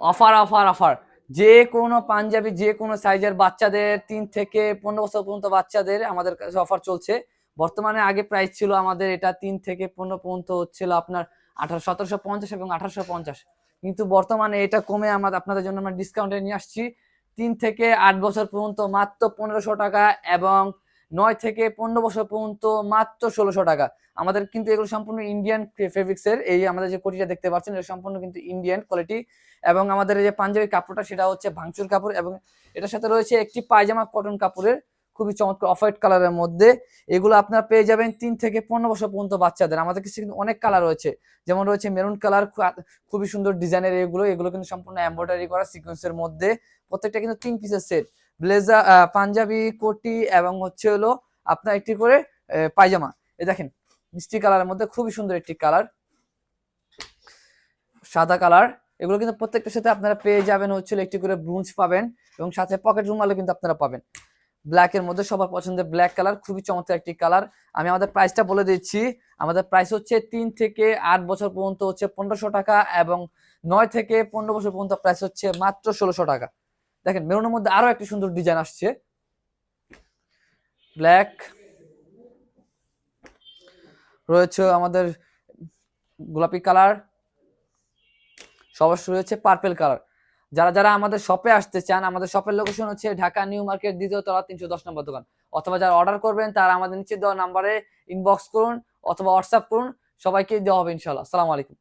Offer offer offer, যে কোনো পাঞ্জাবি যে কোনো সাইজের বাচ্চাদের 3 থেকে 15 বছর পর্যন্ত বাচ্চাদের আমাদের কাছে অফার চলছে বর্তমানে। আগে প্রাইস ছিল আমাদের এটা 3 থেকে 15 পর্যন্ত হচ্ছিল আপনার 1750 এবং 1850, কিন্তু বর্তমানে এটা কমে আমাদের আপনাদের জন্য আমরা ডিসকাউন্টে নিয়ে আসছি 3 থেকে 8 বছর পর্যন্ত মাত্র 1500 টাকা, এবং 9 থেকে 15 বছর পর্যন্ত মাত্র 1600 টাকা। আমাদের কিন্তু এগুলো সম্পূর্ণ ইন্ডিয়ান ফেব্রিক্স এর, এই আমাদের যে কোটিটা দেখতে পাচ্ছেন এটা সম্পূর্ণ কিন্তু ইন্ডিয়ান কোয়ালিটি। এবং আমাদের এই যে পাঞ্জাবি কাপড়টা সেটা হচ্ছে ভাঙচুর কাপড়, এবং এটার সাথে রয়েছে একটি পায়জামা কটন কাপড়ের, খুবই চমৎকার অফ হোয়াইট কালারের মধ্যে। এগুলো আপনারা পেয়ে যাবেন 3 থেকে 15 বছর পর্যন্ত বাচ্চাদের। আমাদের কাছে কিন্তু অনেক কালার রয়েছে, যেমন রয়েছে মেরুন কালার, খুবই সুন্দর ডিজাইনের এগুলো। এগুলো কিন্তু সম্পূর্ণ এমব্রয়ডারি করা সিকোয়েন্সের মধ্যে, প্রত্যেকটা কিন্তু 3 পিসের সেট। ব্লেজার, পাঞ্জাবি, কোটি এবং হচ্ছে হলো আপনার একটি করে পায়জামা। এই দেখেন মিষ্টি কালারের মধ্যে খুবই সুন্দর একটি কালার, সাদা কালার। এগুলো কিন্তু প্রত্যেকটার সাথে আপনারা পেয়ে যাবেন হচ্ছে একটি করে ব্রুঞ্জ পাবেন, এবং সাথে পকেট রুমালও কিন্তু আপনারা পাবেন। ব্ল্যাক এর মধ্যে সবার পছন্দের ব্ল্যাক কালার, খুবই চমৎকার একটি কালার। আমি আমাদের প্রাইসটা বলে দিচ্ছি। আমাদের প্রাইস হচ্ছে 3 থেকে 8 বছর পর্যন্ত হচ্ছে 1500 টাকা, এবং 9 থেকে 15 বছর পর্যন্ত প্রাইস হচ্ছে মাত্র 1600 টাকা। দেখেন মেরুনের মধ্যে আরো একটি সুন্দর ডিজাইন আসছে, ব্ল্যাক রয়েছে, আমাদের গোলাপি কালার, সবার রয়েছে পার্পেল কালার। যারা যারা আমাদের শপে আসতে চান, আমাদের শপের লোকেশন হচ্ছে ঢাকা নিউ মার্কেট 2য় তলা 310 নম্বর দোকান। অথবা যারা অর্ডার করবেন তারা আমাদের নিচে দেওয়া নাম্বারে ইনবক্স করুন অথবা হোয়াটসঅ্যাপ করুন, সবাইকে দেওয়া হবে ইনশাআল্লাহ। আসসালামু আলাইকুম।